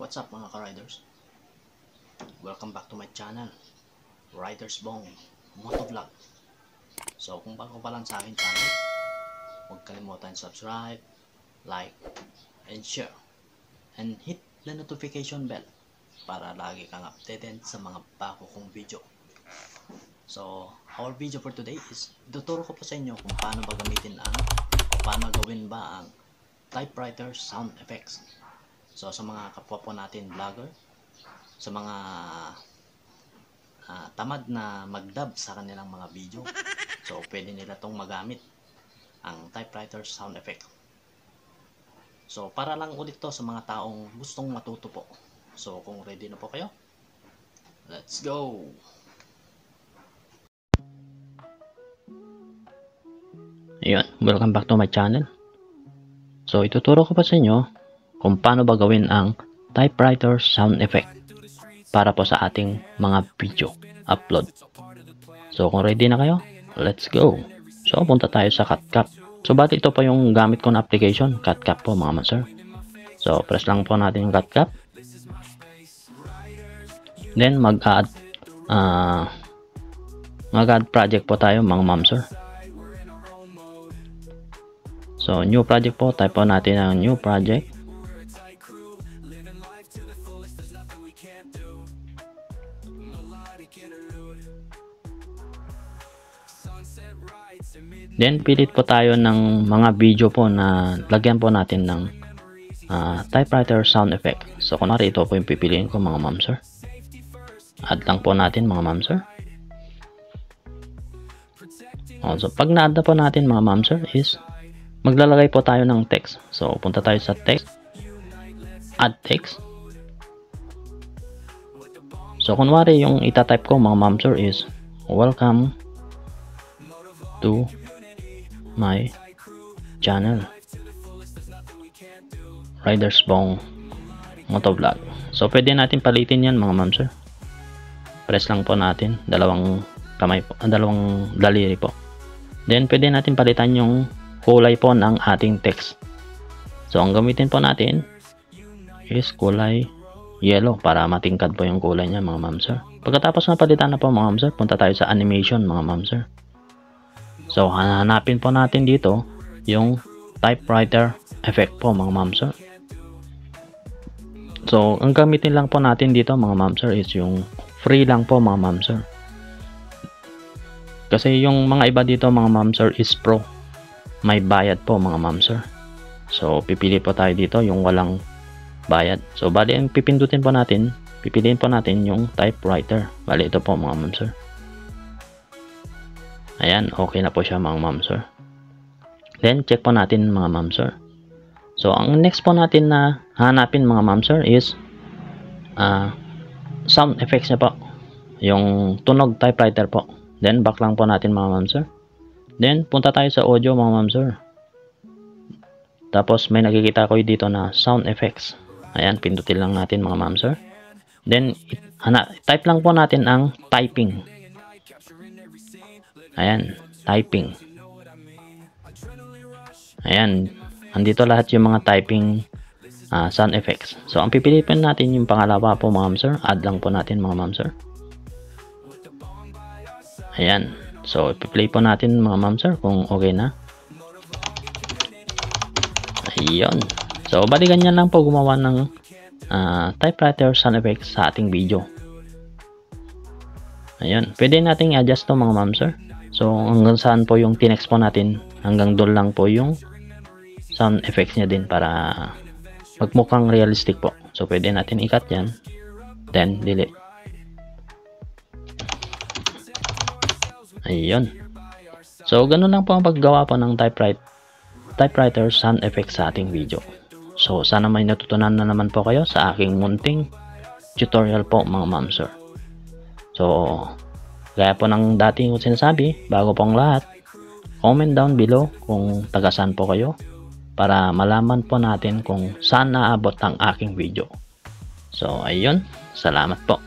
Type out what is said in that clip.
What's up mga ka-riders? Welcome back to my channel, Riders Bong Motovlog. So kung bago pa lang sa akin channel, huwag kalimutan subscribe, like, and share. And hit the notification bell para lagi kang updated sa mga bago kong video. So our video for today is ituturo ko po sa inyo kung paano ba gamitin paano gawin ba ang typewriter sound effects. So sa mga kapwa po natin vlogger, sa mga tamad na mag-dub sa kanilang mga video, so pwede nila tong magamit ang typewriter sound effect. So para lang ulit to sa mga taong gustong matuto po. So kung ready na po kayo, let's go! Ayun, welcome back to my channel. So ituturo ko pa sa inyo kung paano ba gawin ang typewriter sound effect para po sa ating mga video upload. So kung ready na kayo, let's go. So punta tayo sa CapCut. So bali ito pa yung gamit ko na application, CapCut po mga master. So press lang po natin yung CapCut. Then mag-add project po tayo mga mamsir. So new project po, type po natin ang new project. Then pilit po tayo ng mga video po na lagyan po natin ng typewriter sound effect. So kunwari ito po yung pipiliin ko mga mamsir. Add lang po natin mga mamsir. So pag na-add na po natin mga mamsir is maglalagay po tayo ng text. So punta tayo sa text, add text. So kunwari yung itatype ko mga mamsir is welcome to my channel, Riders Bong Motovlog. So pwede natin palitin yan mga mamsir. Press lang po natin dalawang kamay po, dalawang daliri po. Then pwede natin palitan yung kulay po ng ating text. So ang gamitin po natin is kulay yellow para matingkad po yung kulay niya mga mamsir. Pagkatapos na palitan na po mga mamsir, punta tayo sa animation mga mamsir. So hanapin po natin dito yung typewriter effect po mga mamsir. So ang gamitin lang po natin dito mga mamsir is yung free lang po mga mamsir. Kasi yung mga iba dito mga mamsir is pro, may bayad po mga mamsir. So pipili po tayo dito yung walang bayad. So bali ang pipindutin po natin, pipiliin po natin yung typewriter. Bali ito po mga mamsir. Ayan, okay na po siya mga mamsir. Then check po natin mga mamsir. So ang next po natin na hanapin mga mamsir is sound effects niya po, yung tunog typewriter po. Then back lang po natin mga mamsir. Then punta tayo sa audio mga mamsir. Tapos may nakikita ko dito na sound effects. Ayan, pindutin lang natin mga mamsir. Then type lang po natin ang typing. Ayan, typing. Ayan, andito lahat yung mga typing sound effects. So ang pipiliin natin yung pangalawa po mga mamsir. Add lang po natin mga mamsir. Ayan. So ipi-play po natin mga mamsir kung okay na. Ayun. So bali ganyan lang po gumawa ng typewriter sound effects sa ating video. Ayun. Pwede nating i-adjust to mga mamsir. So hanggang saan po yung tinext po natin, hanggang doon lang po yung sound effects niya din para magmukhang realistic po. So pwede natin i-cut yan, then delete. Ayun. So ganun lang po ang paggawa po ng typewriter sound effects sa ating video. So sana may natutunan na naman po kayo sa aking munting tutorial po mga mamsir. So gaya po ng dating ko sinasabi, bago pong lahat, comment down below kung taga saan po kayo para malaman po natin kung saan naabot ang aking video. So ayun, salamat po.